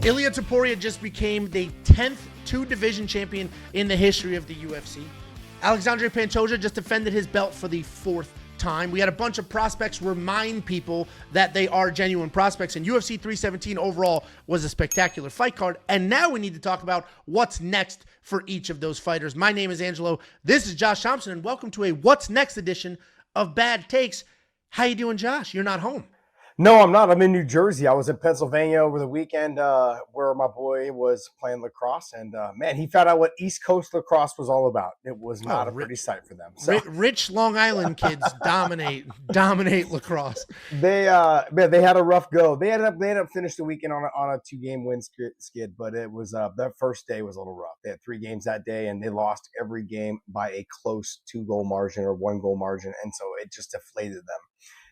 Ilia Topuria just became the 10th two-division champion in the history of the UFC. Alexandre Pantoja just defended his belt for the 4th time. We had a bunch of prospects remind people that they are genuine prospects, and UFC 317 overall was a spectacular fight card. And now we need to talk about what's next for each of those fighters. My name is Angelo. This is Josh Thompson, and welcome to a What's Next edition of Bad Takes. How you doing, Josh? You're not home. No, I'm not. I'm in New Jersey. I was in Pennsylvania over the weekend where my boy was playing lacrosse. And, man, he found out what East Coast lacrosse was all about. It was not a pretty sight for them. So. Rich Long Island kids dominate lacrosse. They had a rough go. They ended up finishing the weekend on a 2-game win skid, but it was that first day was a little rough. They had 3 games that day, and they lost every game by a close 2-goal margin or 1-goal margin. And so it just deflated them.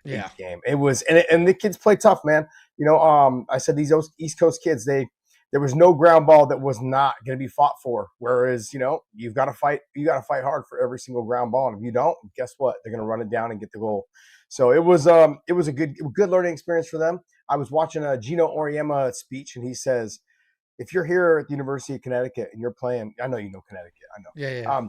Yeah, game. It was, and the kids play tough, man. You know, I said these East Coast kids, there was no ground ball that was not going to be fought for. Whereas, you know, you've got to fight hard for every single ground ball, and if you don't, guess what? They're going to run it down and get the goal. So it was a good learning experience for them. I was watching a Gino Auriemma speech, and he says, if you're here at the University of Connecticut and you're playing, I know you know Connecticut, I know. Yeah.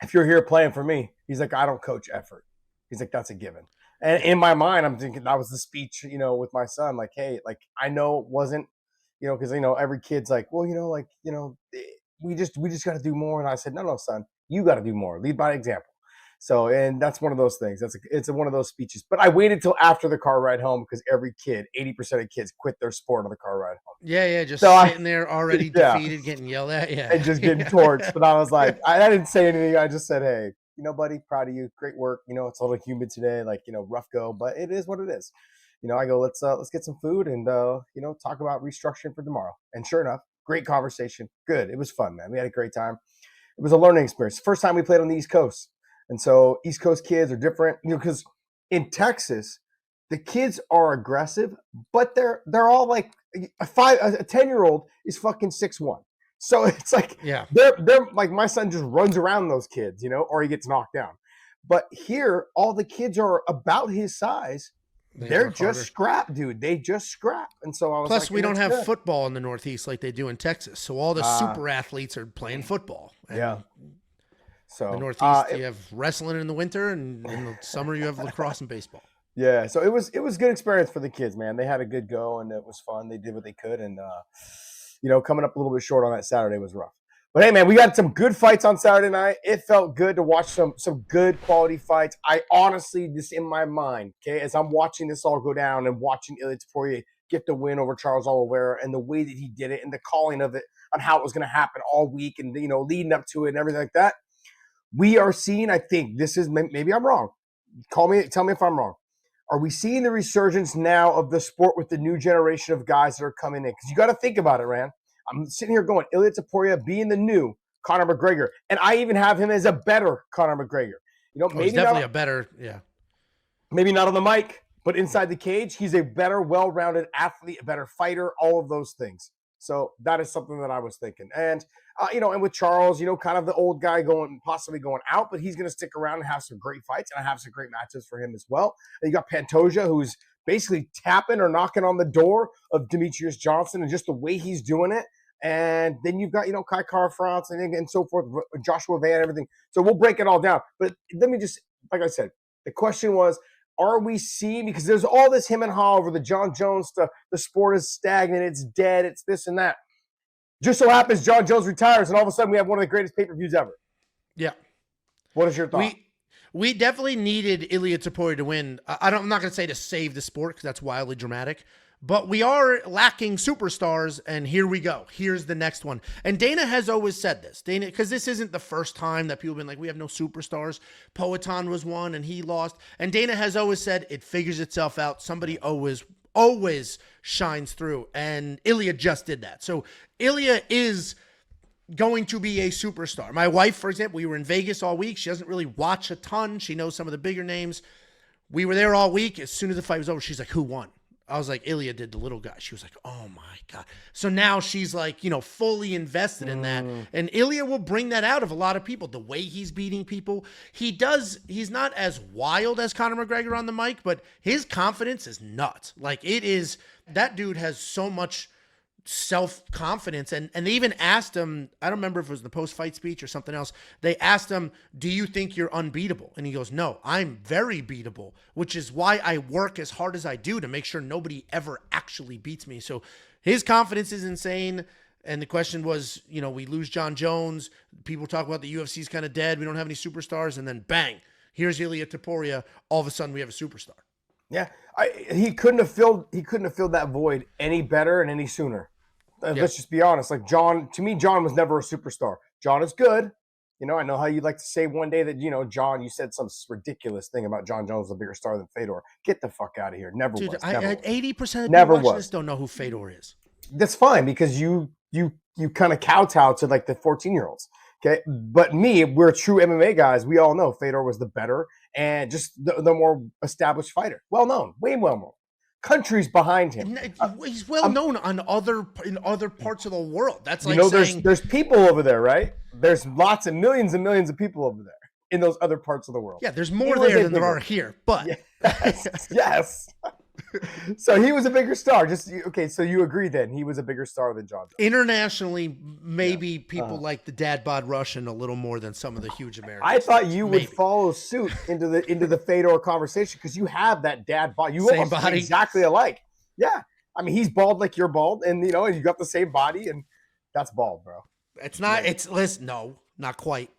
If you're here playing for me, he's like, I don't coach effort. He's like, that's a given. And in my mind, I'm thinking that was the speech, you know, with my son. Like, hey, like, I know it wasn't, you know, because, you know, every kid's like, well, you know, like, you know, we just got to do more. And I said, no, son, you got to do more. Lead by example. So, and that's one of those things. It's one of those speeches. But I waited till after the car ride home because every kid, 80% of kids quit their sport on the car ride home. Yeah, just so sitting there already defeated, getting yelled at. Yeah. And just getting torched. But I was like, I didn't say anything. I just said, hey, you know, buddy, proud of you. Great work. You know, it's a little humid today, like, you know, rough go, but it is what it is. You know, I go, let's get some food and, you know, talk about restructuring for tomorrow. And sure enough, great conversation. Good. It was fun, man. We had a great time. It was a learning experience. First time we played on the East Coast. And so East Coast kids are different, you know, because in Texas, the kids are aggressive, but they're all like a 10-year-old is fucking 6'1". So it's like, yeah, they're like, my son just runs around those kids, you know, or he gets knocked down. But here, all the kids are about his size. They're just scrap, dude. They just scrap. And so I was Plus, like, we don't have football in the Northeast like they do in Texas. So all the super athletes are playing football. And yeah. So the Northeast, you have wrestling in the winter, and in the summer you have lacrosse and baseball. Yeah. So it was good experience for the kids, man. They had a good go, and it was fun. They did what they could, and you know, coming up a little bit short on that Saturday was rough. But hey, man, we got some good fights on Saturday night. It felt good to watch some good quality fights. I honestly, just in my mind, okay, as I'm watching this all go down and watching Ilia Topuria get the win over Charles Oliveira and the way that he did it and the calling of it on how it was going to happen all week and, you know, leading up to it and everything like that, we are seeing, I think, this is, maybe I'm wrong. Tell me if I'm wrong. Are we seeing the resurgence now of the sport with the new generation of guys that are coming in? Because you got to think about it, Rand. I'm sitting here going, Ilia Topuria being the new Conor McGregor. And I even have him as a better Conor McGregor. You know, maybe definitely a better, yeah. Maybe not on the mic, but inside the cage, he's a better, well-rounded athlete, a better fighter, all of those things. So that is something that I was thinking. And, you know, and with Charles, you know, kind of the old guy possibly going out, but he's going to stick around and have some great fights, and I have some great matches for him as well. And you got Pantoja, who's basically tapping or knocking on the door of Demetrius Johnson and just the way he's doing it. And then you've got, you know, Kai Kara-France and so forth, Joshua Van, everything. So we'll break it all down. But let me just, like I said, the question was, are we seeing, because there's all this him and haw over the John Jones stuff, the sport is stagnant, it's dead, it's this and that. Just so happens John Jones retires, and all of a sudden we have one of the greatest pay-per-views ever. Yeah. What is your thought? We definitely needed Ilia Topuria to win. I'm not going to say to save the sport because that's wildly dramatic, but we are lacking superstars, and here we go. Here's the next one. And Dana has always said this. Dana, because this isn't the first time that people have been like, we have no superstars. Poatan was one, and he lost. And Dana has always said it figures itself out. Somebody always shines through, and Ilia just did that. So Ilia is going to be a superstar. My wife, for example, we were in Vegas all week. She doesn't really watch a ton. She knows some of the bigger names. We were there all week. As soon as the fight was over, she's like, who won? I was like, Ilia did the little guy. She was like, oh my God. So now she's like, you know, fully invested in that. And Ilia will bring that out of a lot of people. The way he's beating people. He's not as wild as Conor McGregor on the mic, but his confidence is nuts. Like, it is, that dude has so much self-confidence. And they even asked him, I don't remember if it was the post-fight speech or something else. They asked him, do you think you're unbeatable? And he goes, no, I'm very beatable, which is why I work as hard as I do to make sure nobody ever actually beats me. So his confidence is insane. And the question was, you know, we lose John Jones. People talk about the UFC's kind of dead. We don't have any superstars. And then bang, here's Ilia Topuria. All of a sudden we have a superstar. Yeah. He couldn't have filled that void any better and any sooner. Let's just be honest. Like John, to me, John was never a superstar. John is good. You know, I know how you'd like to say one day that, you know, John, you said some ridiculous thing about John Jones, a bigger star than Fedor. Get the fuck out of here. Never was. Never 80% of people watching this don't know who Fedor is. That's fine because you kind of kowtow to like the 14-year-olds. Okay. But we're true MMA guys. We all know Fedor was the better and just the more established fighter. Well known, way well known. Countries behind him. He's well known in other parts of the world. That's like, you know, saying there's people over there, right? There's lots of millions and millions of people over there in those other parts of the world. Yeah, there's more there than there are here. But yes. So he was a bigger star. So you agree then he was a bigger star than John Jones. Internationally, maybe people like the dad bod Russian a little more than some of the huge Americans. I thought you would follow suit into the Fedor conversation because you have that dad bod. You same almost body, exactly alike. Yeah, I mean he's bald like you're bald, and you know you got the same body, and that's bald, bro. It's not. Yeah. No, not quite.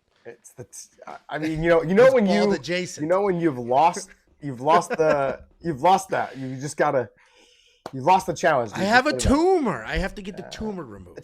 I mean, you know when you adjacent. You know when you've lost that. You've lost the challenge. I have a tumor. I have to get the tumor removed. The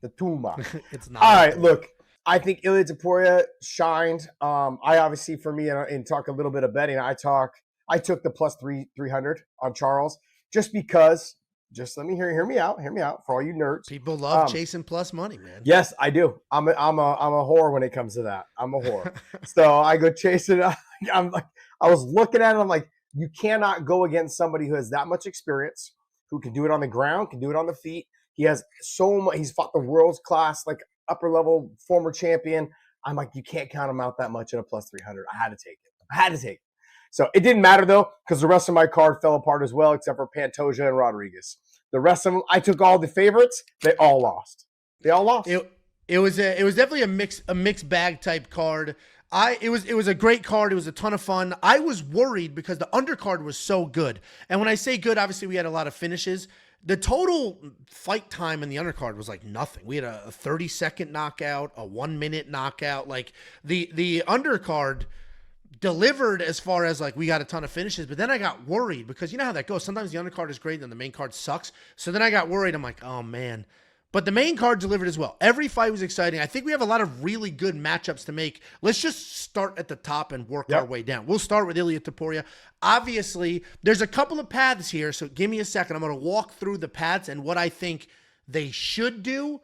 tumor. It's not. All right, look. I think Ilia Topuria shined. I obviously, for me, and talk a little bit of betting. I took the plus 300 on Charles just because. Just let me hear me out for all you nerds. People love chasing plus money, man. Yes, I do. I'm a whore when it comes to that. I'm a whore. So I go chasing. I'm like, I was looking at it. I'm like, you cannot go against somebody who has that much experience, who can do it on the ground, can do it on the feet. He has so much. He's fought the world's class, like upper level former champion. I'm like, you can't count him out that much at a plus 300. I had to take it. So it didn't matter though, because the rest of my card fell apart as well, except for Pantoja and Rodriguez. The rest of them, I took all the favorites. They all lost. It was definitely a mixed bag type card. It was a great card. It was a ton of fun. I was worried because the undercard was so good. And when I say good, obviously we had a lot of finishes. The total fight time in the undercard was like nothing. We had a 30-second knockout, a 1-minute knockout. Like the undercard delivered as far as like we got a ton of finishes, but then I got worried because you know how that goes. Sometimes the undercard is great and then the main card sucks. So then I got worried. I'm like, oh man. But the main card delivered as well. Every fight was exciting. I think we have a lot of really good matchups to make. Let's just start at the top and work our way down. We'll start with Ilia Topuria. Obviously, there's a couple of paths here, so give me a second. I'm going to walk through the paths and what I think they should do,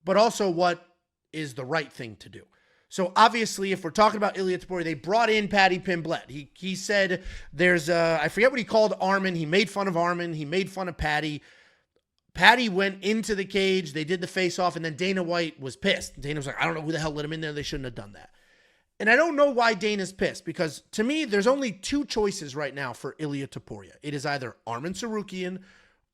but also what is the right thing to do. So obviously, if we're talking about Ilia Topuria, they brought in Paddy Pimblett. He said there's I forget what he called Armin. He made fun of Armin. He made fun of Paddy. Paddy went into the cage. They did the face-off, and then Dana White was pissed. Dana was like, I don't know who the hell let him in there. They shouldn't have done that. And I don't know why Dana's pissed, because to me, there's only two choices right now for Ilia Topuria. It is either Armin Tsarukyan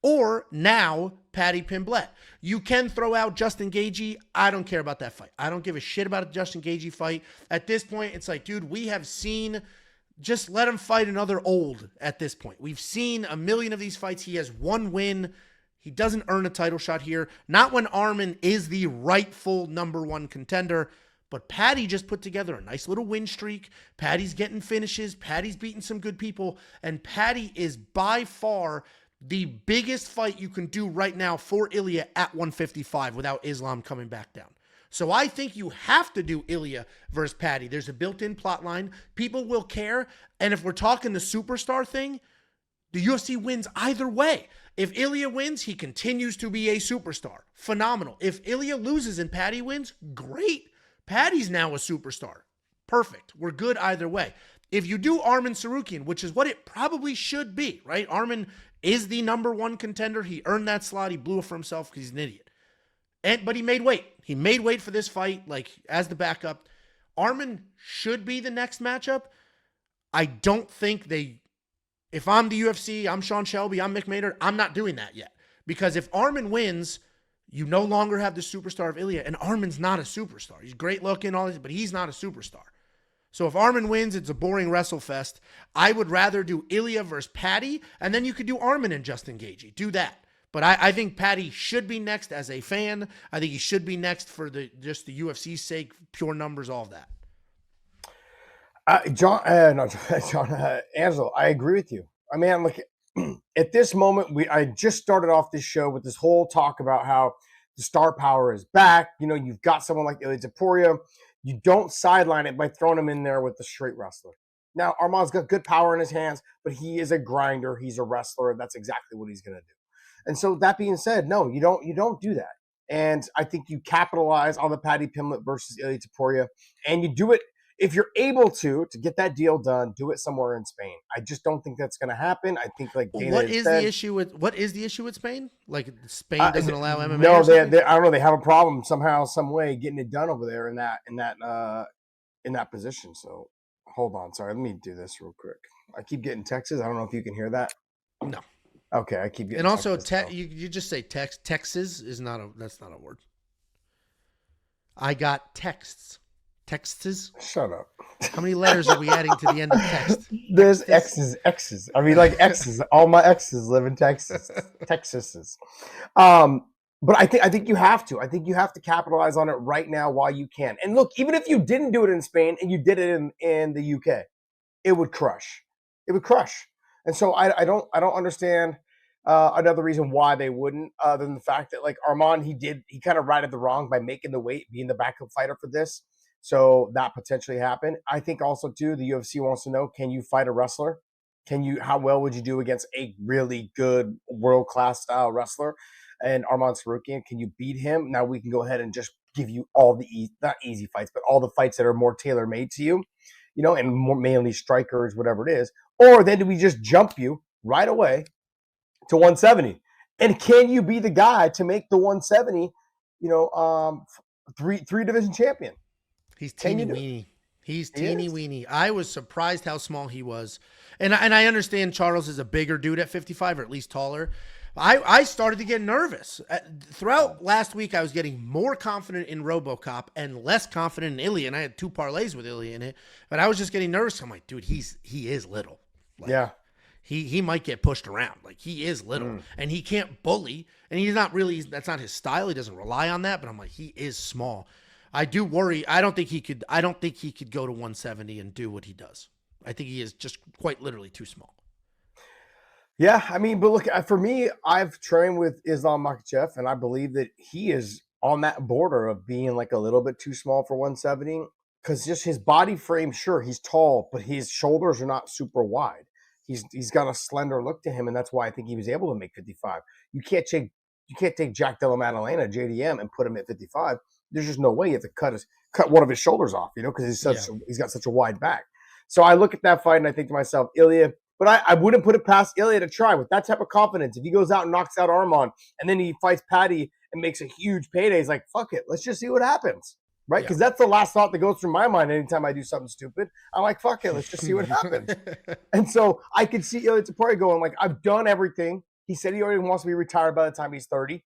or now Paddy Pimblett. You can throw out Justin Gaethje. I don't care about that fight. I don't give a shit about a Justin Gaethje fight. At this point, it's like, dude, we have seen, just let him fight another old at this point. We've seen a million of these fights. He has one win. He doesn't earn a title shot here. Not when Armin is the rightful number one contender. But Paddy just put together a nice little win streak. Paddy's getting finishes. Paddy's beating some good people. And Paddy is by far the biggest fight you can do right now for Ilia at 155 without Islam coming back down. So I think you have to do Ilia versus Paddy. There's a built-in plot line. People will care. And if we're talking the superstar thing, the UFC wins either way. If Ilia wins, he continues to be a superstar. Phenomenal. If Ilia loses and Paddy wins, great. Paddy's now a superstar. Perfect. We're good either way. If you do Armin Tsarukyan, which is what it probably should be, right? Armin is the number one contender. He earned that slot. He blew it for himself because he's an idiot. But he made weight. He made weight for this fight, like as the backup. Armin should be the next matchup. I don't think if I'm the UFC, I'm Sean Shelby, I'm Mick Maynard, I'm not doing that yet. Because if Arman wins, you no longer have the superstar of Ilia, and Arman's not a superstar. He's great looking, all this, but he's not a superstar. So if Arman wins, it's a boring wrestle fest. I would rather do Ilia versus Patty, and then you could do Arman and Justin Gaethje. Do that. But I think Patty should be next as a fan. I think he should be next for just the UFC's sake, pure numbers, all of that. Angelo, I agree with you. I mean, look, at this moment, I just started off this show with this whole talk about how the star power is back. You know, you've got someone like Ilia Topuria. You don't sideline it by throwing him in there with the straight wrestler. Now, Arman's got good power in his hands, but he is a grinder. He's a wrestler. That's exactly what he's going to do. And so that being said, no, you don't do that. And I think you capitalize on the Paddy Pimblett versus Ilia Topuria, and you do it if you're able to get that deal done. Do it somewhere in Spain. I just don't think that's going to happen. I think like Dana what is the issue with Spain? Like Spain doesn't allow MMA. No, they I don't know. They have a problem somehow, some way getting it done over there in that position. So hold on, sorry. Let me do this real quick. I keep getting texts. I don't know if you can hear that. No. Okay, I keep getting. And also, you just say text. Texas is not that's not a word. I got texts. Texts. Shut up. How many letters are we adding to the end of text? There's X's. I mean, like X's. All my exes live in Texas. Texas. But I think you have to. I think you have to capitalize on it right now while you can. And look, even if you didn't do it in Spain and you did it in the UK, it would crush. It would crush. And so I don't understand another reason why they wouldn't, other than the fact that like Arman, he kind of righted the wrong by making the weight, being the backup fighter for this. So that potentially happened. I think also too, the UFC wants to know, can you fight a wrestler? How well would you do against a really good world-class style wrestler? And Arman Tsarukyan, can you beat him? Now we can go ahead and just give you all the, not easy fights, but all the fights that are more tailor-made to you, and more mainly strikers, whatever it is. Or then do we just jump you right away to 170? And can you be the guy to make the 170, three division champion? He's teeny weeny. He's teeny weeny. I was surprised how small he was. And I understand Charles is a bigger dude at 55, or at least taller. I started to get nervous. Throughout last week, I was getting more confident in RoboCop and less confident in Ilia. And I had 2 parlays with Ilia in it. But I was just getting nervous. I'm like, dude, he is little. Like, yeah. He might get pushed around. Like, he is little. And he can't bully. And he's not really, that's not his style. He doesn't rely on that. But I'm like, he is small. I do worry. I don't think he could go to 170 and do what he does. I think he is just quite literally too small. Yeah, I mean, but look, for me, I've trained with Islam Makhachev, and I believe that he is on that border of being like a little bit too small for 170, because just his body frame, sure, he's tall, but his shoulders are not super wide. He's got a slender look to him, and that's why I think he was able to make 55. You can't take Jack Della Maddalena, JDM, and put him at 55. There's just no way. You have to cut one of his shoulders off, because he's got such a wide back. So I look at that fight and I think to myself, Ilia, but I wouldn't put it past Ilia to try with that type of confidence. If he goes out and knocks out Arman and then he fights Patty and makes a huge payday, he's like, fuck it, let's just see what happens, right? Because that's the last thought that goes through my mind anytime I do something stupid. I'm like, fuck it, let's just see what happens. And so I could see Ilia Topuria going like, I've done everything. He said he already wants to be retired by the time he's 30.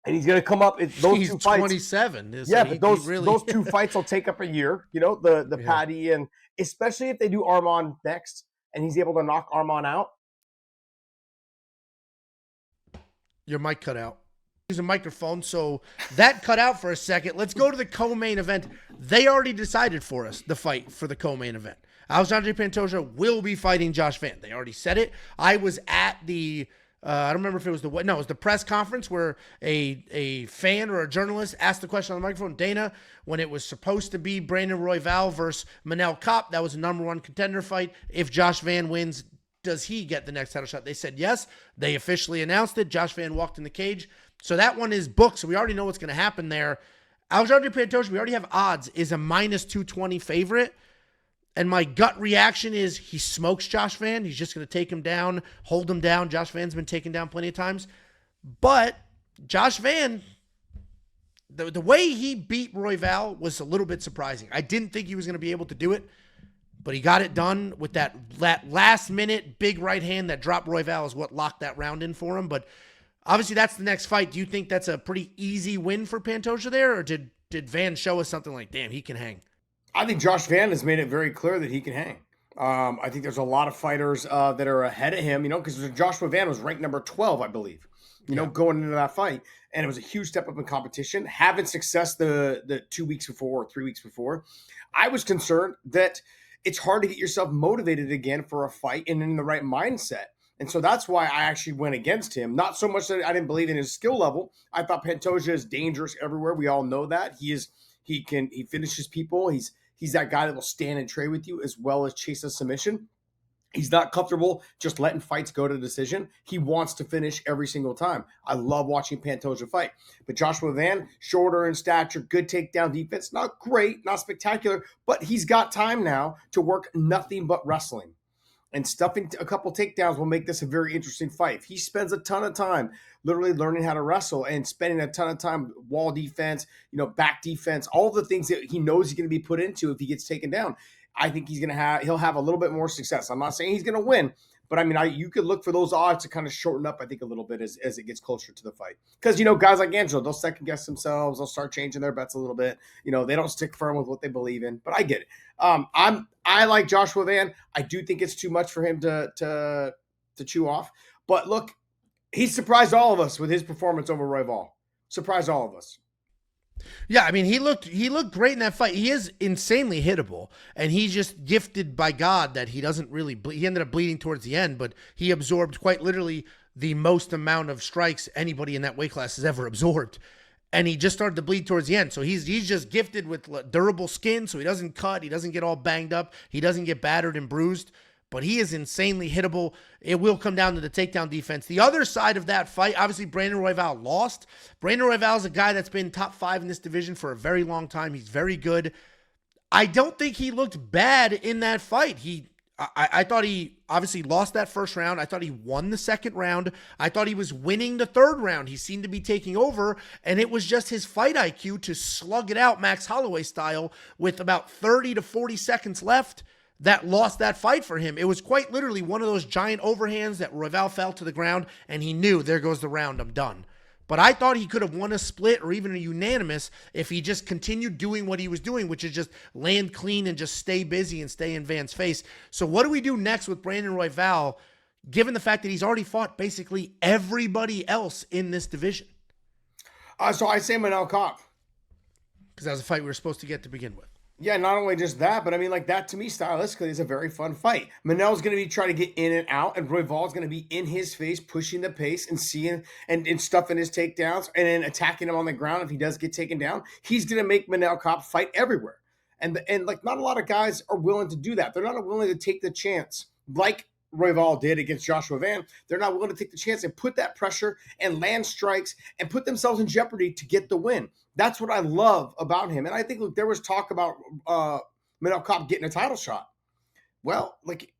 And he's going to come up in those he's 2 fights. 27. Yeah, but those 2 fights will take up a year, the Patty, and especially if they do Arman next and he's able to knock Arman out. Your mic cut out. Use a microphone, so that cut out for a second. Let's go to the co-main event. They already decided for us the fight for the co-main event. Alexandre Pantoja will be fighting Josh Van. They already said it. I was at the... I don't remember if it was it was the press conference where a fan or a journalist asked the question on the microphone. Dana, when it was supposed to be Brandon Royval versus Manel Kape, that was a #1 contender fight. If Josh Van wins, does he get the next title shot? They said yes. They officially announced it. Josh Van walked in the cage. So that one is booked. So we already know what's going to happen there. Alexandre Pantoja, we already have odds, is a -220 favorite. And my gut reaction is he smokes Josh Van. He's just going to take him down, hold him down. Josh Van's been taken down plenty of times. But Josh Van, the way he beat Royval was a little bit surprising. I didn't think he was going to be able to do it, but he got it done with that last-minute big right hand that dropped Royval is what locked that round in for him. But Obviously, that's the next fight. Do you think that's a pretty easy win for Pantoja there, or did Van show us something like, damn, he can hang? I think Josh Van has made it very clear that he can hang. I think there's a lot of fighters that are ahead of him, because Joshua Van was ranked number 12, I believe, going into that fight. And it was a huge step up in competition, having success the 2 weeks before or 3 weeks before. I was concerned that it's hard to get yourself motivated again for a fight and in the right mindset. And so that's why I actually went against him. Not so much that I didn't believe in his skill level. I thought Pantoja is dangerous everywhere. We all know that. He finishes people. He's that guy that will stand and trade with you as well as chase a submission. He's not comfortable just letting fights go to decision. He wants to finish every single time. I love watching Pantoja fight. But Joshua Van, shorter in stature, good takedown defense. Not great, not spectacular, but he's got time now to work nothing but wrestling. And stuffing a couple takedowns will make this a very interesting fight. If he spends a ton of time literally learning how to wrestle and spending a ton of time wall defense, back defense, all the things that he knows he's going to be put into if he gets taken down, I think he'll have a little bit more success. I'm not saying he's going to win, but I mean, you could look for those odds to kind of shorten up, I think, a little bit as it gets closer to the fight. Because, guys like Angelo, they'll second guess themselves. They'll start changing their bets a little bit. They don't stick firm with what they believe in, but I get it. I like Joshua Van. I do think it's too much for him to chew off. But look, he surprised all of us with his performance over Royval. Surprised all of us. Yeah, I mean, he looked great in that fight. He is insanely hittable, and he's just gifted by God that he doesn't really bleed. He ended up bleeding towards the end, but he absorbed quite literally the most amount of strikes anybody in that weight class has ever absorbed. And he just started to bleed towards the end. So he's just gifted with durable skin, so he doesn't cut, he doesn't get all banged up, he doesn't get battered and bruised. But he is insanely hittable. It will come down to the takedown defense. The other side of that fight, obviously, Brandon Royval lost. Brandon Royval is a guy that's been top 5 in this division for a very long time. He's very good. I don't think he looked bad in that fight. I thought he obviously lost that first round. I thought he won the second round. I thought he was winning the third round. He seemed to be taking over, and it was just his fight IQ to slug it out Max Holloway style with about 30 to 40 seconds left that lost that fight for him. It was quite literally one of those giant overhands that Royval fell to the ground, and he knew, there goes the round, I'm done. But I thought he could have won a split or even a unanimous if he just continued doing what he was doing, which is just land clean and just stay busy and stay in Van's face. So what do we do next with Brandon Royval, given the fact that he's already fought basically everybody else in this division? So I say Manel Kape. Because that was a fight we were supposed to get to begin with. Yeah, not only just that, but I mean, like, that to me, stylistically, is a very fun fight. Manel's going to be trying to get in and out, and Royval's going to be in his face, pushing the pace and seeing and stuffing his takedowns and then attacking him on the ground if he does get taken down. He's going to make Manel Kape fight everywhere. And like, not a lot of guys are willing to do that. They're not willing to take the chance like Royval did against Joshua Van. They're not willing to take the chance and put that pressure and land strikes and put themselves in jeopardy to get the win. That's what I love about him. And I think, look, there was talk about Manel Kape getting a title shot. Well, like,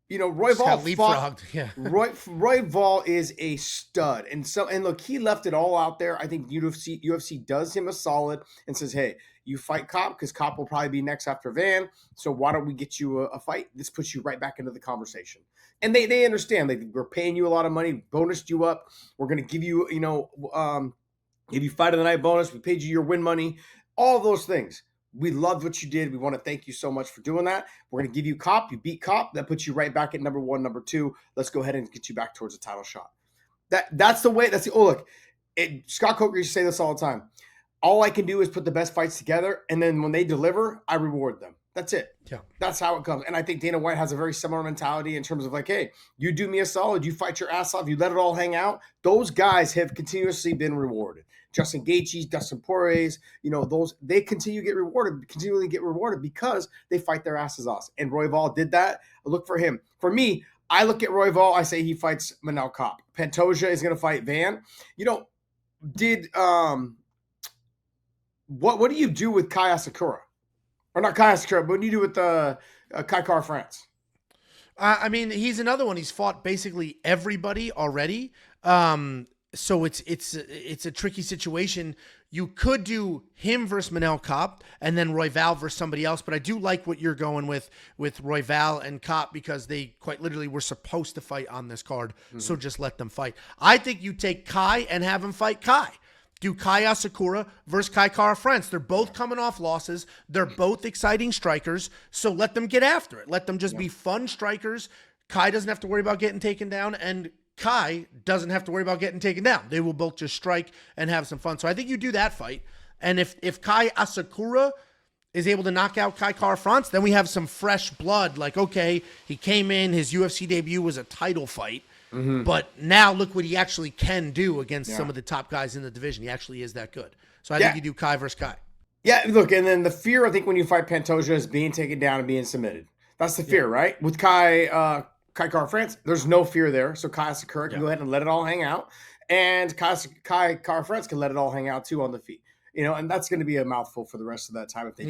Royval fought. Yeah. Royval is a stud. And look, he left it all out there. I think UFC does him a solid and says, hey, you fight Kape because Kape will probably be next after Van. So why don't we get you a fight? This puts you right back into the conversation. And they understand. We're paying you a lot of money, bonused you up. We're going to give you, give you fight of the night bonus. We paid you your win money. All those things. We loved what you did. We want to thank you so much for doing that. We're going to give you Kape. You beat Kape. That puts you right back at number 1, number 2. Let's go ahead and get you back towards a title shot. That's the way. Scott Coker used to say this all the time. All I can do is put the best fights together, and then when they deliver, I reward them. That's it. Yeah. That's how it comes. And I think Dana White has a very similar mentality in terms of like, hey, you do me a solid, you fight your ass off, you let it all hang out. Those guys have continuously been rewarded. Justin Gaethje's, Dustin Poirier's, they continually get rewarded because they fight their asses off. And Royval did that. I look for him. For me, I look at Royval, I say he fights Manel Kape. Pantoja is going to fight Van. What do you do with Kai Asakura? Or not Kai Asakura, but what do you do with Kai Car France? I mean, he's another one. He's fought basically everybody already. So it's a tricky situation. You could do him versus Manel Kopp and then Royval versus somebody else, but I do like what you're going with Royval and Kopp because they quite literally were supposed to fight on this card. So just let them fight. I think you take Kai and have him fight Kai. Do Kai Asakura versus Kai Kara-France. They're both coming off losses. They're both exciting strikers. So let them get after it. Let them just be fun strikers. Kai doesn't have to worry about getting taken down, and Kai doesn't have to worry about getting taken down. They will both just strike and have some fun. So I think you do that fight. And if Kai Asakura is able to knock out Kai Kara-France, then we have some fresh blood. Like, okay, he came in, his UFC debut was a title fight. But now look what he actually can do against some of the top guys in the division. He actually is that good. So I think you do Kai versus Kai. Yeah, look, and then the fear, I think, when you fight Pantoja is being taken down and being submitted. That's the fear, right? With Kai Kara-France, there's no fear there. So Kai Asakura can go ahead and let it all hang out. And Kai Kara-France can let it all hang out, too, on the feet. You know, and that's going to be a mouthful for the rest of that time if they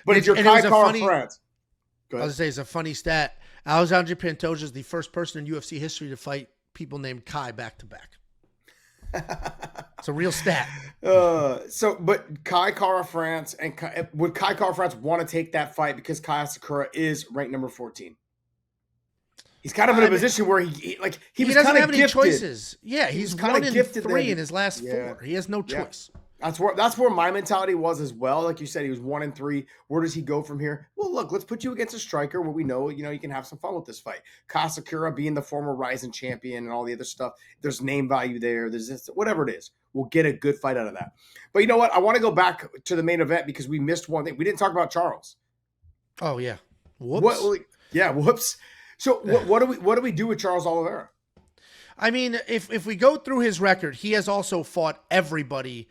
But if you're Kai Kara-France... I was going to say, it's a funny stat. Alexandre Pantoja is the first person in UFC history to fight people named Kai back-to-back. It's a real stat. But Kai Kara-France would Kai Kara-France want to take that fight because Kai Asakura is ranked number 14? He's kind of in a position where he doesn't have any choices. Yeah, he's 1-3 in his last 4. He has no choice. That's where my mentality was as well. Like you said, he was 1-3. Where does he go from here? Well, look, let's put you against a striker where we know, you can have some fun with this fight. Asakura being the former Rising champion and all the other stuff. There's name value there. There's this, whatever it is. We'll get a good fight out of that. But you know what? I want to go back to the main event because we missed one thing. We didn't talk about Charles. Oh yeah. Whoops. Whoops. So what do we do with Charles Oliveira? I mean, if we go through his record, he has also fought everybody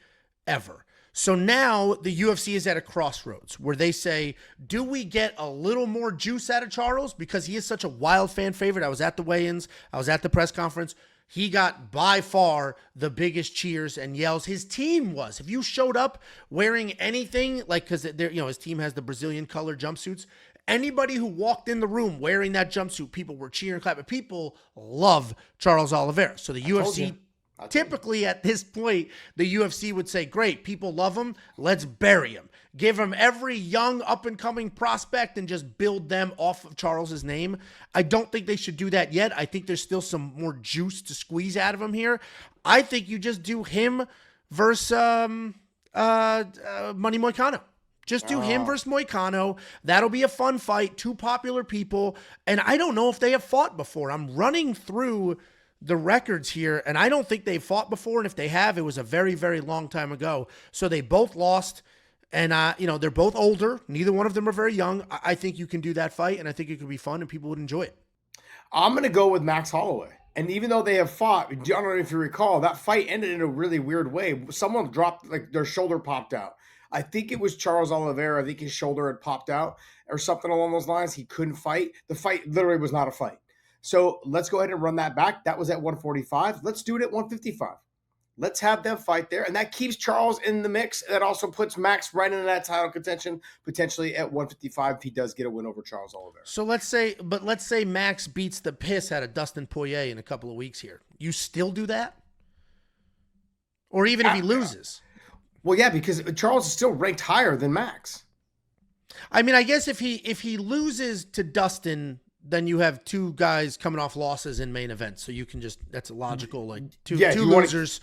ever. So now the UFC is at a crossroads where they say, do we get a little more juice out of Charles? Because he is such a wild fan favorite. I was at the weigh-ins. I was at the press conference. He got by far the biggest cheers and yells. His team was. If you showed up wearing anything, like, because his team has the Brazilian color jumpsuits, anybody who walked in the room wearing that jumpsuit, people were cheering, clapping. People love Charles Oliveira. So the UFC... Typically, at this point, the UFC would say, great, people love him. Let's bury him. Give him every young, up-and-coming prospect and just build them off of Charles's name. I don't think they should do that yet. I think there's still some more juice to squeeze out of him here. I think you just do him versus Money Moicano. Just do him versus Moicano. That'll be a fun fight. 2 popular people. And I don't know if they have fought before. I'm running through the records here, and I don't think they've fought before, and if they have, it was a very, very long time ago. So they both lost, and they're both older. Neither one of them are very young. I think you can do that fight, and I think it could be fun, and people would enjoy it. I'm going to go with Max Holloway. And even though they have fought, I don't know if you recall, that fight ended in a really weird way. Someone dropped, like, their shoulder popped out. I think it was Charles Oliveira. I think his shoulder had popped out or something along those lines. He couldn't fight. The fight literally was not a fight. So let's go ahead and run that back. That was at 145. Let's do it at 155. Let's have them fight there. And that keeps Charles in the mix. That also puts Max right into that title contention, potentially at 155 if he does get a win over Charles Oliveira. So let's say Max beats the piss out of Dustin Poirier in a couple of weeks here. You still do that? Or even if he loses? Well, yeah, because Charles is still ranked higher than Max. I mean, I guess if he loses to Dustin, then you have 2 guys coming off losses in main events. So you can that's a logical, like two losers.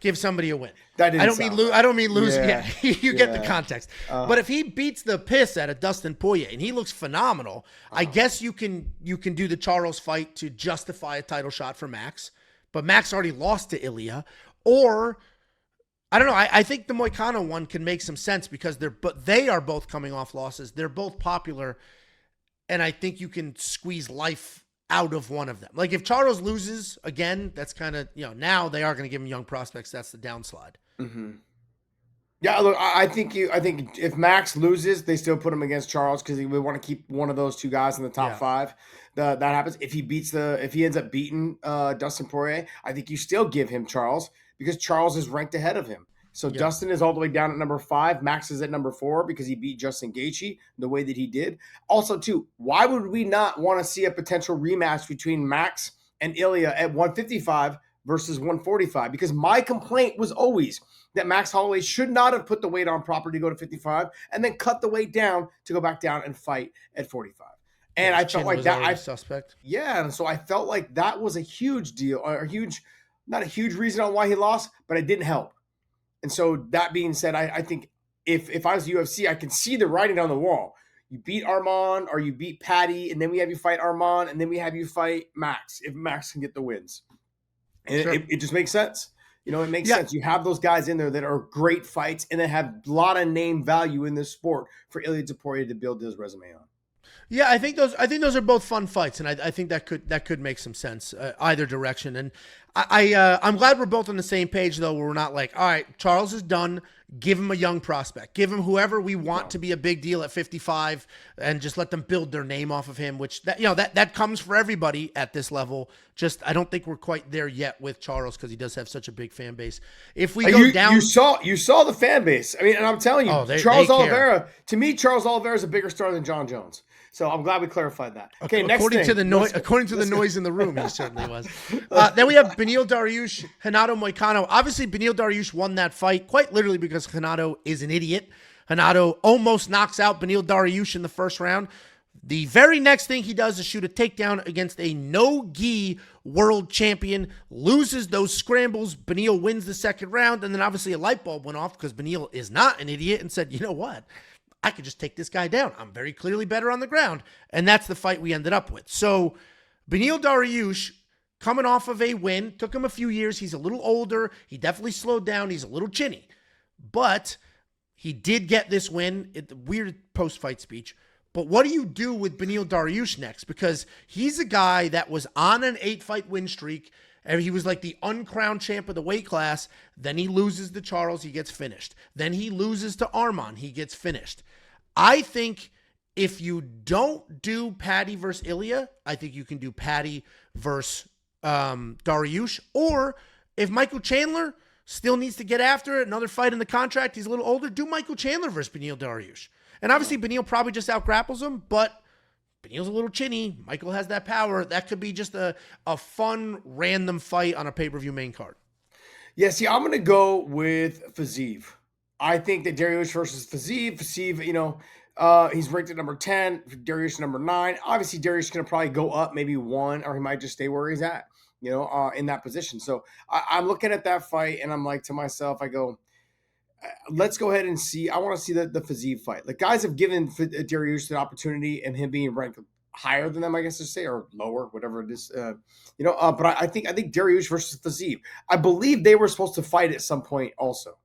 Give somebody a win. That I don't mean lose. Yeah. You get the context. But if he beats the piss out of Dustin Poirier and he looks phenomenal, I guess you can do the Charles fight to justify a title shot for Max. But Max already lost to Ilia. Or I don't know. I think the Moicano one can make some sense because they are both coming off losses. They're both popular. And I think you can squeeze life out of one of them. Like if Charles loses again, that's kind of, now they are going to give him young prospects. That's the downslide. Mm-hmm. Yeah, look, I think if Max loses, they still put him against Charles because we want to keep one of those 2 guys in the top 5. That happens. If he ends up beating Dustin Poirier, I think you still give him Charles because Charles is ranked ahead of him. So Dustin is all the way down at number 5. Max is at number 4 because he beat Justin Gaethje the way that he did. Also, too, why would we not want to see a potential rematch between Max and Ilia at 155 versus 145, because my complaint was always that Max Holloway should not have put the weight on properly to go to 55 and then cut the weight down to go back down and fight at 45. And I felt like that suspect. Yeah, and so I felt like that was a huge deal, or not a huge reason on why he lost, but it didn't help. And so that being said, I think if I was the UFC, I can see the writing on the wall. You beat Armand or you beat Patty, and then we have you fight Armand, and then we have you fight Max if Max can get the wins. And Sure. it just makes sense. You know, it makes sense. You have those guys in there that are great fights and that have a lot of name value in this sport for Ilia Topuria to build his resume on. Yeah, I think those are both fun fights, and I think that could make some sense either direction. And I'm glad we're both on the same page, though, where we're not like, all right, Charles is done. Give him a young prospect. Give him whoever we want to be a big deal at 55, and just let them build their name off of him. Which that comes for everybody at this level. Just I don't think we're quite there yet with Charles because he does have such a big fan base. If we go down, you saw the fan base. I mean, and I'm telling you, Charles Oliveira. To me, Charles Oliveira is a bigger star than John Jones. So I'm glad we clarified that. Okay, next thing. According to the noise in the room, he certainly was. Then we have Beneil Dariush, Renato Moicano. Obviously, Beneil Dariush won that fight quite literally because Renato is an idiot. Renato almost knocks out Beneil Dariush in the first round. The very next thing he does is shoot a takedown against a no-gi world champion, loses those scrambles. Beneil wins the second round, and then obviously a light bulb went off because Beneil is not an idiot and said, you know what? I could just take this guy down. I'm very clearly better on the ground. And that's the fight we ended up with. So Beneil Dariush, coming off of a win, took him a few years. He's a little older. He definitely slowed down. He's a little chinny. But he did get this win. Weird post-fight speech. But what do you do with Beneil Dariush next? Because he's a guy that was on an 8-fight win streak. And he was like the uncrowned champ of the weight class. Then he loses to Charles, he gets finished. Then he loses to Armand, he gets finished. I think if you don't do Patty versus Ilia, I think you can do Patty versus Dariush. Or if Michael Chandler still needs to get after it, another fight in the contract, he's a little older, do Michael Chandler versus Beneil Dariush. And obviously Beneil probably just out-grapples him, but Beneil's a little chinny. Michael has that power. That could be just a fun, random fight on a pay-per-view main card. Yeah, see, I'm going to go with Fiziev. I think that Dariush versus Fiziev, he's ranked at number 10, Dariush number 9. Obviously, Dariush is going to probably go up maybe 1, or he might just stay where he's at, in that position. So I'm looking at that fight, and I'm like to myself, I go, let's go ahead and see. I want to see the Fiziev fight. The guys have given Dariush the opportunity, and him being ranked higher than them, I guess to say, or lower, whatever it is. But I think Dariush versus Fiziev. I believe they were supposed to fight at some point also,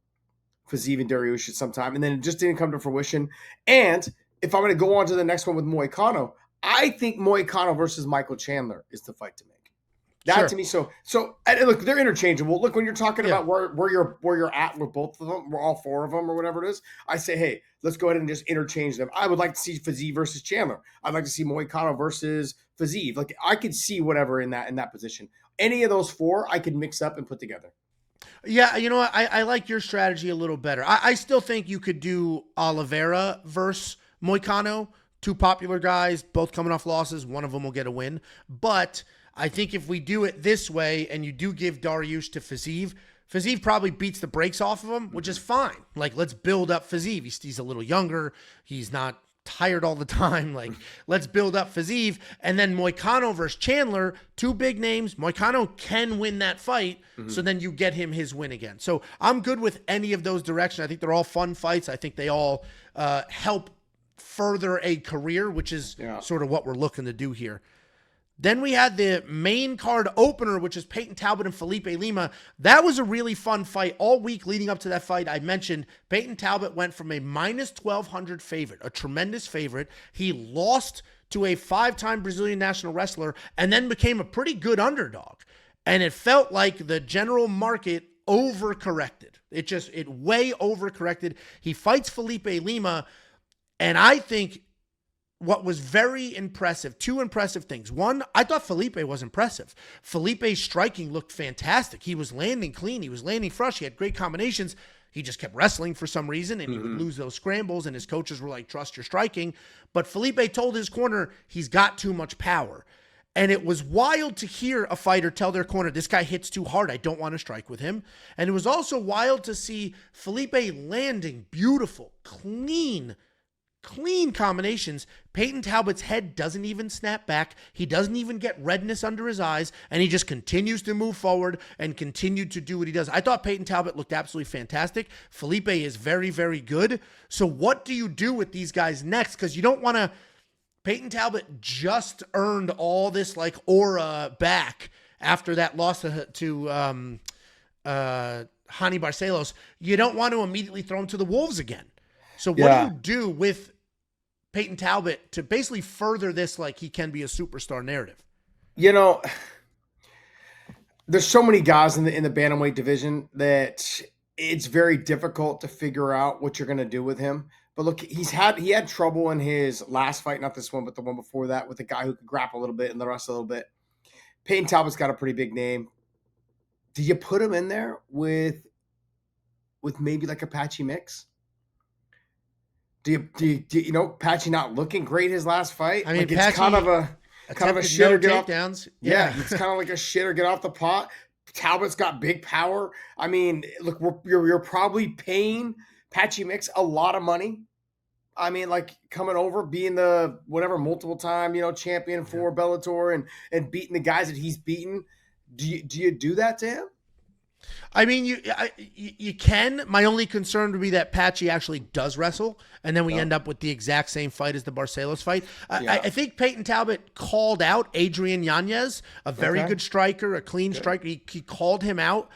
Fiziev and Dariush at some time, and then it just didn't come to fruition. And if I'm going to go on to the next one with Moicano, I think Moicano versus Michael Chandler is the fight to make. That to me, so and look, they're interchangeable. Look, when you're talking about where you're at with both of them, we're all 4 of them or whatever it is. I say, hey, let's go ahead and just interchange them. I would like to see Fiziev versus Chandler. I'd like to see Moicano versus Fiziev. Like I could see whatever in that position. Any of those 4, I could mix up and put together. Yeah, you know what? I like your strategy a little better. I still think you could do Oliveira versus Moicano. 2 popular guys, both coming off losses. One of them will get a win, but I think if we do it this way and you do give Dariush to Fiziev, Fiziev probably beats the brakes off of him, which is fine. Like, let's build up Fiziev. He's a little younger. He's not tired all the time. Like, let's build up Fiziev. And then Moicano versus Chandler, 2 big names. Moicano can win that fight, so then you get him his win again. So I'm good with any of those directions. I think they're all fun fights. I think they all help further a career, which is sort of what we're looking to do here. Then we had the main card opener, which is Peyton Talbott and Felipe Lima. That was a really fun fight. All week leading up to that fight, I mentioned Peyton Talbott went from a minus 1,200 favorite, a tremendous favorite. He lost to a 5-time Brazilian national wrestler and then became a pretty good underdog. And it felt like the general market overcorrected. It way overcorrected. He fights Felipe Lima, and I think what was very impressive, 2 impressive things. One, I thought Felipe was impressive. Felipe's striking looked fantastic. He was landing clean. He was landing fresh. He had great combinations. He just kept wrestling for some reason, and he would lose those scrambles, and his coaches were like, trust your striking. But Felipe told his corner he's got too much power. And it was wild to hear a fighter tell their corner, this guy hits too hard. I don't want to strike with him. And it was also wild to see Felipe landing beautiful, clean combinations. Peyton Talbott's head doesn't even snap back. He doesn't even get redness under his eyes. And he just continues to move forward and continue to do what he does. I thought Peyton Talbott looked absolutely fantastic. Felipe is very, very good. So what do you do with these guys next? Because you don't want to... Peyton Talbott just earned all this like aura back after that loss to Hani Barcelos. You don't want to immediately throw him to the wolves again. So what do you do with Peyton Talbott to basically further this like he can be a superstar narrative? You know, there's so many guys in the bantamweight division that it's very difficult to figure out what you're going to do with him. But look, he had trouble in his last fight, not this one, but the one before that, with a guy who could grapple a little bit and the rest a little bit. Peyton Talbott's got a pretty big name. Do you put him in there with maybe like a Patchy mix? Do you know Patchy not looking great his last fight? I mean, like Patchy it's kind of a shit or get off takedowns. Yeah, it's kind of like a shit or get off the pot. Talbott's got big power. I mean, look, you're probably paying Patchy Mix a lot of money. I mean, like coming over, being the whatever multiple time, champion for Bellator and beating the guys that he's beaten. Do you do that to him? I mean, you can. My only concern would be that Patchy actually does wrestle, and then we end up with the exact same fight as the Barcelos fight. I think Peyton Talbott called out Adrian Yanez, a very good striker, a clean striker. He called him out.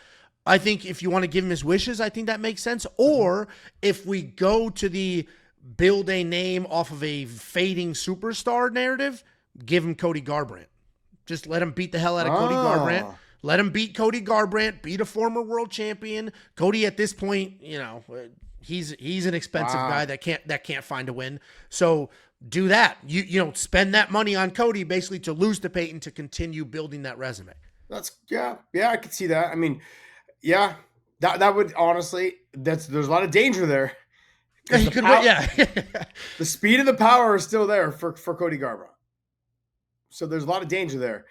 I think if you want to give him his wishes, I think that makes sense. Or if we go to the build a name off of a fading superstar narrative, give him Cody Garbrandt. Just let him beat the hell out of Cody Garbrandt. Let him beat Cody Garbrandt, beat a former world champion. Cody at this point, he's an expensive guy that can't find a win. So do that. You spend that money on Cody basically to lose to Peyton to continue building that resume. That's I could see that. I mean, that would honestly, there's a lot of danger there. He could win, The speed and the power are still there for Cody Garbrandt. So there's a lot of danger there.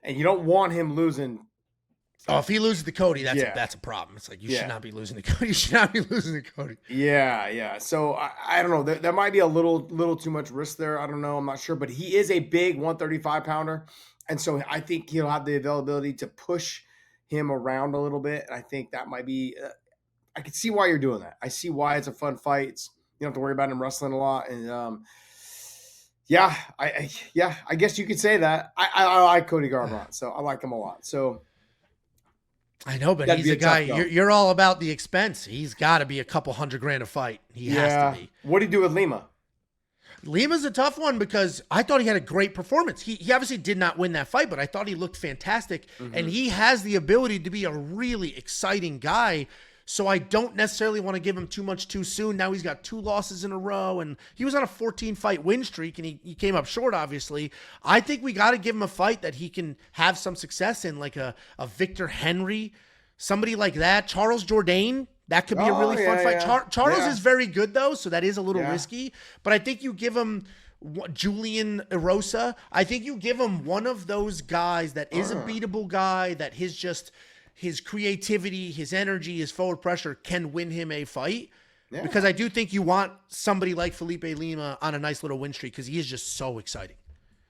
And you don't want him losing. Oh, if he loses to Cody, that's a problem. It's like you should not be losing to Cody. You should not be losing to Cody. Yeah. So I don't know. There might be a little too much risk there. I don't know. I'm not sure. But he is a big 135 pounder. And so I think he'll have the availability to push him around a little bit. And I think that might be I can see why you're doing that. I see why it's a fun fight. You don't have to worry about him wrestling a lot. And I guess you could say that. I like Cody Garbrandt, so I like him a lot. So I know, but he's a guy. You're all about the expense. He's got to be a couple $100,000 a fight. He has to be. What do you do with Lima? Lima's a tough one because I thought he had a great performance. He obviously did not win that fight, but I thought he looked fantastic. And he has the ability to be a really exciting guy. So I don't necessarily want to give him too much too soon. Now he's got 2 losses in a row, and he was on a 14-fight win streak, and he came up short, obviously. I think we got to give him a fight that he can have some success in, like a Victor Henry, somebody like that. Charles Jourdain, that could be a really fun fight. Yeah. Charles is very good, though, so that is a little risky. But I think you give him Julian Erosa. I think you give him one of those guys that is a beatable guy, that his creativity, his energy, his forward pressure can win him a fight. Yeah. Because I do think you want somebody like Felipe Lima on a nice little win streak because he is just so exciting.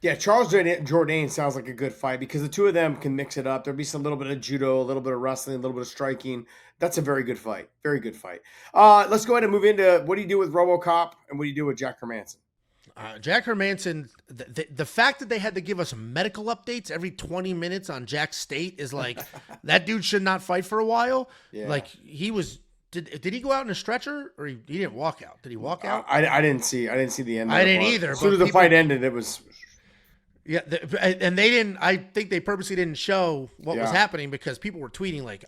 Yeah, Charles Jourdain sounds like a good fight because the two of them can mix it up. There'll be some little bit of judo, a little bit of wrestling, a little bit of striking. That's a very good fight. Very good fight. Let's go ahead and move into what do you do with RoboCop and what do you do with Jack Hermansson? Jack Hermansson, the fact that they had to give us medical updates every 20 minutes on Jack's state is like, that dude should not fight for a while. Yeah. Like he was, did he go out in a stretcher or he didn't walk out? Did he walk out? I didn't see the end. I didn't either. As soon as the fight ended, it was. Yeah. And they didn't, I think they purposely didn't show what was happening because people were tweeting like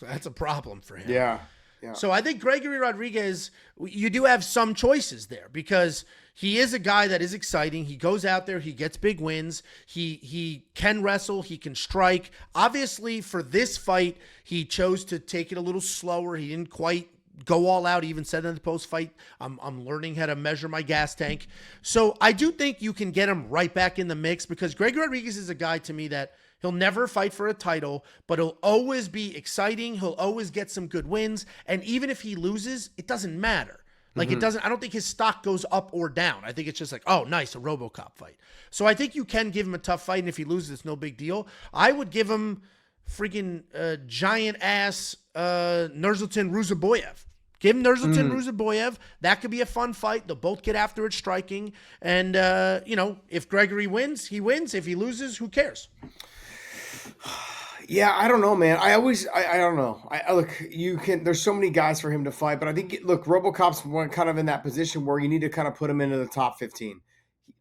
that's a problem for him. Yeah. Yeah. So I think Gregory Rodriguez, you do have some choices there because he is a guy that is exciting. He goes out there, he gets big wins. He can wrestle, he can strike. Obviously, for this fight, he chose to take it a little slower. He didn't quite go all out. He even said in the post fight, I'm learning how to measure my gas tank. So I do think you can get him right back in the mix, because Greg Rodriguez is a guy to me that he'll never fight for a title, but he'll always be exciting. He'll always get some good wins. And even if he loses, it doesn't matter. Like it doesn't, I don't think his stock goes up or down. I think it's just like, oh, nice, a RoboCop fight. So I think you can give him a tough fight, and if he loses, it's no big deal. I would give him freaking giant ass Nursultan Ruzaboyev. Give him Nursultan Ruzaboyev. That could be a fun fight. They'll both get after it striking. And, if Gregory wins, he wins. If he loses, who cares? Yeah, I don't know, man. I don't know. I look, there's so many guys for him to fight, but I think, look, RoboCop's kind of in that position where you need to kind of put him into the top 15.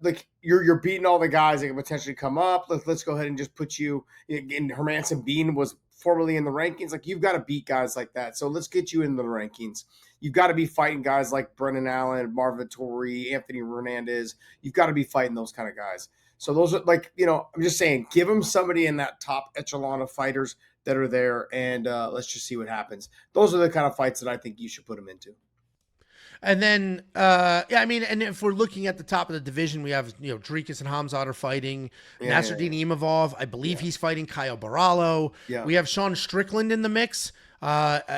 Like you're beating all the guys that can potentially come up. Let's go ahead and just put you in. Hermansson Bean was formerly in the rankings. Like you've got to beat guys like that. So let's get you into the rankings. You've got to be fighting guys like Brendan Allen, Marvin Vittori, Anthony Hernandez. You've got to be fighting those kind of guys. So those are I'm just saying, give him somebody in that top echelon of fighters that are there, and let's just see what happens. Those are the kind of fights that I think you should put him into. And then, and if we're looking at the top of the division, we have, Dricus and Hamzat are fighting. Nasruddin Imavov, I believe he's fighting Kyle Barallo. Yeah. We have Sean Strickland in the mix.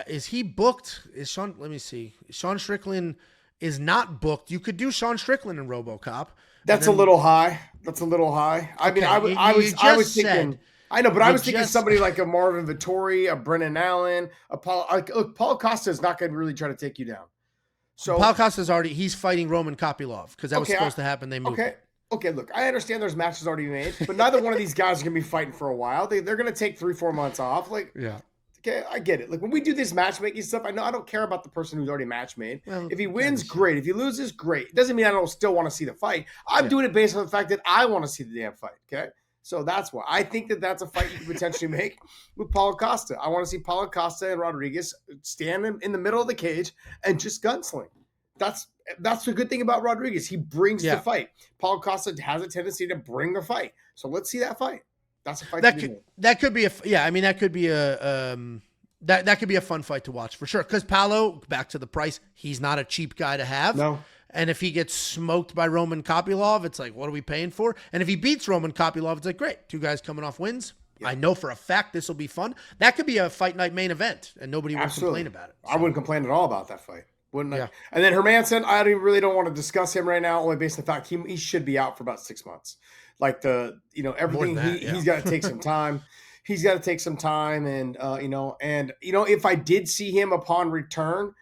Is he booked? Let me see. Sean Strickland is not booked. You could do Sean Strickland in RoboCop. That's a little high. I mean, I was thinking. I know, but I was thinking somebody like a Marvin Vittori, a Brennan Allen, Paul Costa is not going to really try to take you down. So Paul Costa's he's fighting Roman Kopylov because that was supposed to happen. They moved. Okay. Look, I understand there's matches already made, but neither one of these guys are going to be fighting for a while. They're going to take 3-4 months off. Okay, I get it. Like when we do this matchmaking stuff, I don't care about the person who's already match made. Well, if he wins, great. If he loses, great. It doesn't mean I don't still want to see the fight. I'm doing it based on the fact that I want to see the damn fight. Okay, so that's why I think that's a fight you could potentially make with Paulo Costa. I want to see Paulo Costa and Rodriguez stand in the middle of the cage and just gunsling. That's the good thing about Rodriguez. He brings the fight. Paulo Costa has a tendency to bring the fight. So let's see that fight. That's a fight that could be that could be that could be a fun fight to watch for sure. Because Paulo, back to the price, he's not a cheap guy to have. No. And if he gets smoked by Roman Kopylov, it's like, what are we paying for? And if he beats Roman Kopylov, it's like, great, two guys coming off wins. Yeah. I know for a fact this will be fun. That could be a fight night main event, and nobody would complain about it. So. I wouldn't complain at all about that fight. Wouldn't I? Yeah. And then Hermansson, I really don't want to discuss him right now, only based on the fact he should be out for about 6 months. Like everything he's got to take some time. He's got to take some time, and if I did see him upon return,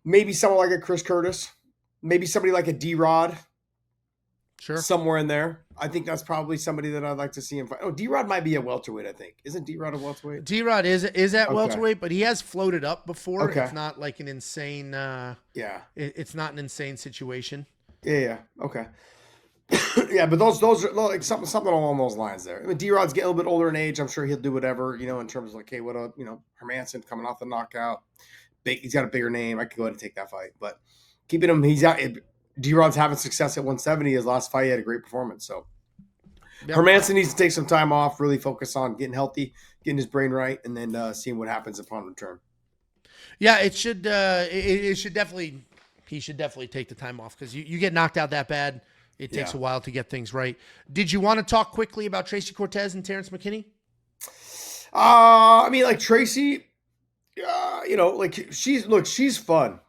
maybe someone like a Chris Curtis, maybe somebody like a D-Rod, sure, somewhere in there. I think that's probably somebody that I'd like to see him fight. Oh, D-Rod might be a welterweight. I think isn't D-Rod a welterweight? D-Rod is at welterweight, but he has floated up before. Okay. It's not like an insane. It's not an insane situation. Yeah. Okay. Yeah, but those are like something along those lines there. I mean, D-Rod's getting a little bit older in age. I'm sure he'll do whatever, in terms of like, hey, Hermansson coming off the knockout. He's got a bigger name. I could go ahead and take that fight. But keeping him, D-Rod's having success at 170. His last fight, he had a great performance. So Hermansson needs to take some time off, really focus on getting healthy, getting his brain right, and then seeing what happens upon return. Yeah, it should definitely, he should definitely take the time off because you get knocked out that bad. It takes a while to get things right. Did you want to talk quickly about Tracy Cortez and Terrence McKinney? I mean, like Tracy, she's fun.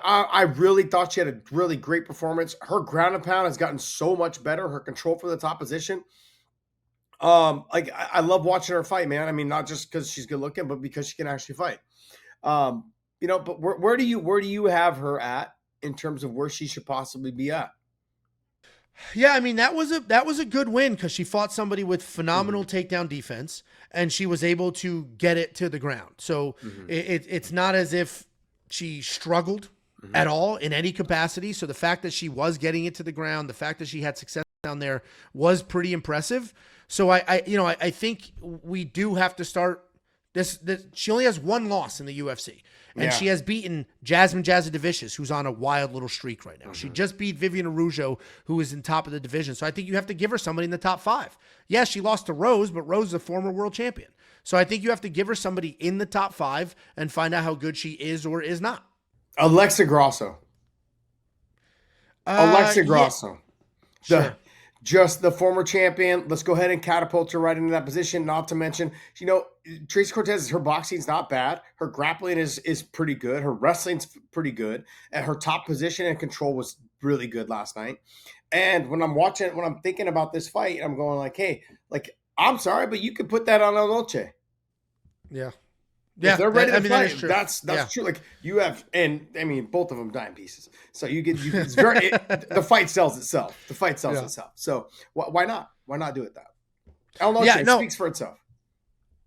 I really thought she had a really great performance. Her ground and pound has gotten so much better. Her control for the top position. I love watching her fight, man. I mean, not just because she's good looking, but because she can actually fight. But where do you have her at in terms of where she should possibly be at? Yeah, I mean, that was a good win because she fought somebody with phenomenal takedown defense, and she was able to get it to the ground. So it's not as if she struggled at all in any capacity. So the fact that she was getting it to the ground, the fact that she had success down there was pretty impressive. So I think we do have to start this. She only has one loss in the UFC. And she has beaten Jasmine Jasudavicius, who's on a wild little streak right now. She just beat Vivian Araujo, who is in top of the division. So I think you have to give her somebody in the top 5. Yes, she lost to Rose, but Rose is a former world champion. So I think you have to give her somebody in the top 5 and find out how good she is or is not. Alexa Grasso. Alexa Grasso. Sure. Just the former champion. Let's go ahead and catapult her right into that position. Not to mention, Tracy Cortez, her boxing's not bad. Her grappling is pretty good. Her wrestling's pretty good. And her top position and control was really good last night. And when I'm thinking about this fight, I'm going like, hey, like, I'm sorry, but you could put that on La Noche. Yeah. If they're ready to fight, that is true. that's true. Like you have, and I mean, both of them dime pieces. So it's very, the fight sells itself. The fight sells itself. So why not? Why not do it that? El Noche speaks for itself.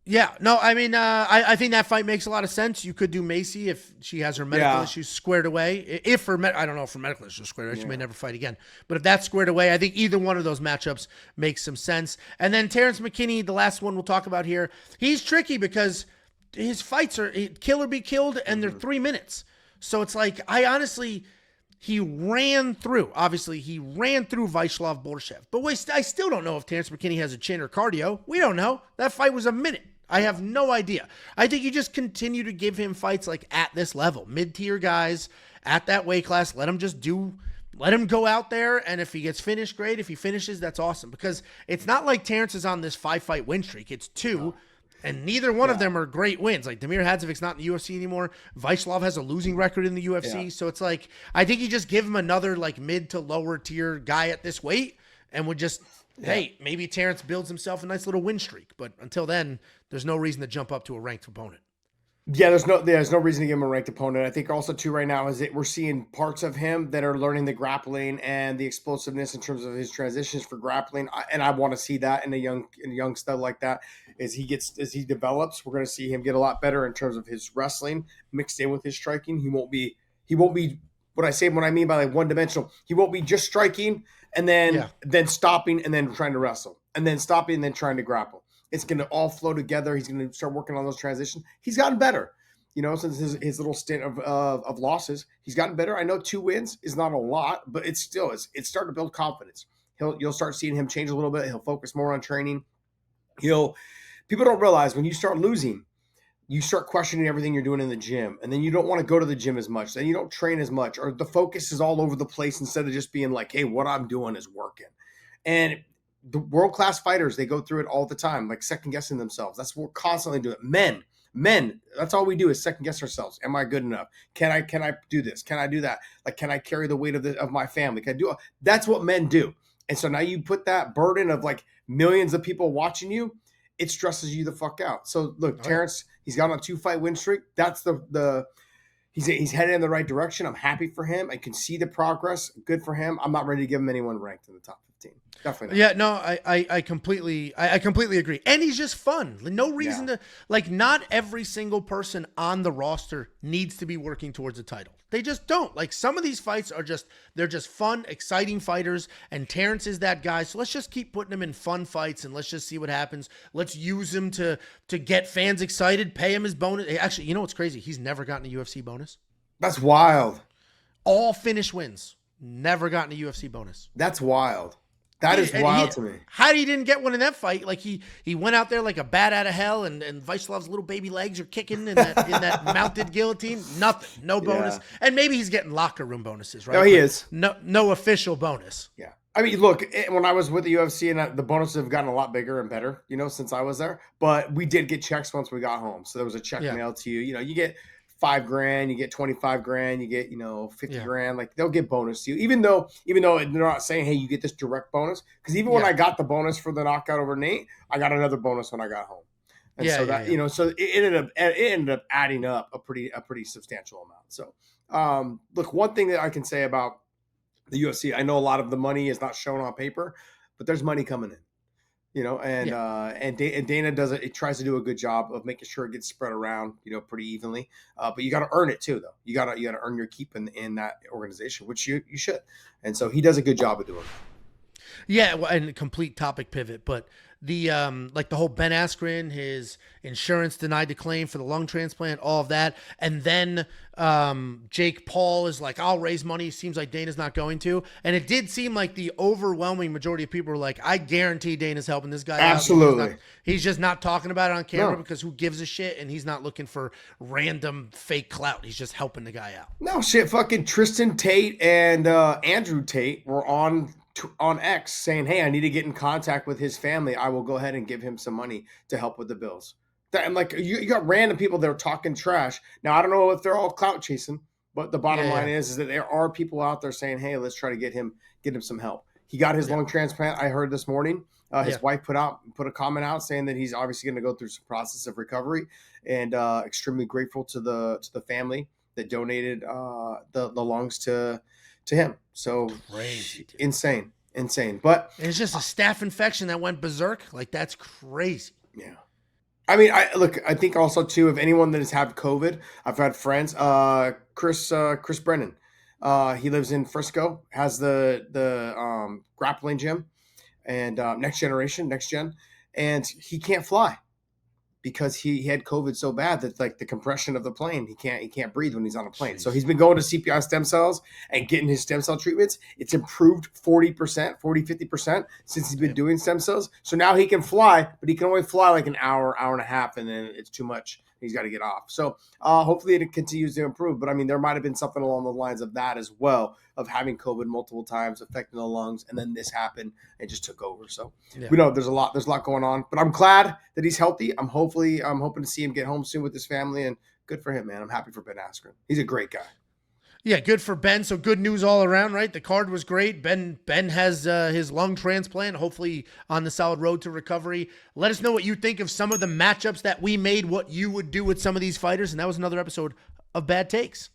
Yeah, no, I mean, I think that fight makes a lot of sense. You could do Macy if she has her medical issues squared away. If her, I don't know if her medical issues are squared away, she may never fight again. But if that's squared away, I think either one of those matchups makes some sense. And then Terrence McKinney, the last one we'll talk about here, he's tricky because his fights are kill or be killed, and they're 3 minutes. So it's like, he ran through Vyacheslav Borshev. But I still don't know if Terrence McKinney has a chin or cardio. We don't know. That fight was a minute. I have no idea. I think you just continue to give him fights like at this level, mid-tier guys at that weight class. Let him go out there, and if he gets finished, great. If he finishes, that's awesome. Because it's not like Terrence is on this 5-fight win streak. It's 2, and neither one of them are great wins. Like Damir Hadzovic's not in the UFC anymore. Vyacheslav has a losing record in the UFC. So it's like, I think you just give him another like mid to lower tier guy at this weight, and would just, hey, maybe Terrence builds himself a nice little win streak. But until then, there's no reason to jump up to a ranked opponent. Yeah, there's no reason to give him a ranked opponent. I think also too right now is that we're seeing parts of him that are learning the grappling and the explosiveness in terms of his transitions for grappling. And I want to see that in a young stud like that. As he develops, we're going to see him get a lot better in terms of his wrestling mixed in with his striking. He won't be what I mean by like one dimensional. He won't be just striking and then stopping and then trying to wrestle and then stopping and then trying to grapple. It's going to all flow together. He's going to start working on those transitions. He's gotten better, since his little stint of losses. He's gotten better. I know 2 wins is not a lot, but it's starting to build confidence. You'll start seeing him change a little bit. He'll focus more on training. People don't realize when you start losing, you start questioning everything you're doing in the gym, and then you don't want to go to the gym as much. Then you don't train as much, or the focus is all over the place instead of just being like, hey, what I'm doing is working. And the world-class fighters, they go through it all the time, like second-guessing themselves. That's what we're constantly doing. Men, that's all we do is second-guess ourselves. Am I good enough? Can I do this? Can I do that? Like, can I carry the weight of my family? Can I do it? That's what men do. And so now you put that burden of like millions of people watching you, it stresses you the fuck out. So look, Terrence, he's got on a 2-fight win streak. That's he's headed in the right direction. I'm happy for him. I can see the progress. Good for him. I'm not ready to give him anyone ranked in the top 15. Definitely not. Yeah, no, I completely agree. And he's just fun. No reason to, like, not every single person on the roster needs to be working towards a title. They just don't. Like, some of these fights they're just fun, exciting fighters, and Terrence is that guy. So let's just keep putting him in fun fights and let's just see what happens. Let's use him to get fans excited, pay him his bonus. Actually, you know what's crazy? He's never gotten a UFC bonus. That's wild. All finish wins. Never gotten a UFC bonus. That's wild. That is wild to me. How he didn't get one in that fight? Like he went out there like a bat out of hell, and Vyacheslav's little baby legs are kicking in that mounted guillotine. Nothing, no bonus, and maybe he's getting locker room bonuses, right? No, he is. No official bonus. Yeah, I mean, look, when I was with the UFC, and the bonuses have gotten a lot bigger and better, since I was there. But we did get checks once we got home, so there was a check mailed to you. You get $5,000, you get $25,000, you get $50,000. Like they'll get bonus to you, even though they're not saying, hey, you get this direct bonus. Because even when I got the bonus for the knockout over Nate, I got another bonus when I got home. And so it ended up adding up a pretty substantial amount. So look, one thing that I can say about the UFC, I know a lot of the money is not shown on paper, but there's money coming in. And Dana does it. It tries to do a good job of making sure it gets spread around, pretty evenly. But you got to earn it too, though. You got to earn your keep in that organization, which you should. And so he does a good job of doing it. Yeah, well, and complete topic pivot, but the like the whole Ben Askren, his insurance denied the claim for the lung transplant, all of that, and then Jake Paul is like, I'll raise money. Seems like Dana's not going to, and it did seem like the overwhelming majority of people were like, I guarantee Dana's helping this guy out. Absolutely. He's just not talking about it on camera No. because who gives a shit, and he's not looking for random fake clout. He's just helping the guy out. No shit. Fucking Tristan Tate and Andrew Tate were on X saying, "Hey, I need to get in contact with his family. I will go ahead and give him some money to help with the bills." And like you got random people that are talking trash. Now I don't know if they're all clout chasing, but the bottom line is that there are people out there saying, "Hey, let's try to get him some help." He got his lung transplant. I heard this morning. His wife put a comment out saying that he's obviously going to go through some process of recovery, and extremely grateful to the family that donated the lungs to him. So Crazy, dude. insane. But And it's just a staph infection that went berserk. Like, that's crazy. yeah. I mean, I think also too, if anyone that has had COVID, I've had friends, Chris Brennan, he lives in Frisco, has the grappling gym, and next gen, and he can't fly because he had COVID so bad that like the compression of the plane, he can't breathe when he's on a plane. Jeez. So he's been going to CPI stem cells and getting his stem cell treatments. It's improved 50% since he's been doing stem cells. So now he can fly, but he can only fly like an hour and a half, and then it's too much. He's got to get off. So hopefully it continues to improve. But I mean, there might have been something along the lines of that as well, of having COVID multiple times, affecting the lungs, and then this happened and just took over. So we know there's a lot going on. But I'm glad that he's healthy. I'm hoping to see him get home soon with his family, and good for him, man. I'm happy for Ben Askren. He's a great guy. Yeah, good for Ben. So good news all around, right? The card was great. Ben has his lung transplant, hopefully on the solid road to recovery. Let us know what you think of some of the matchups that we made, what you would do with some of these fighters. And that was another episode of Bad Takes.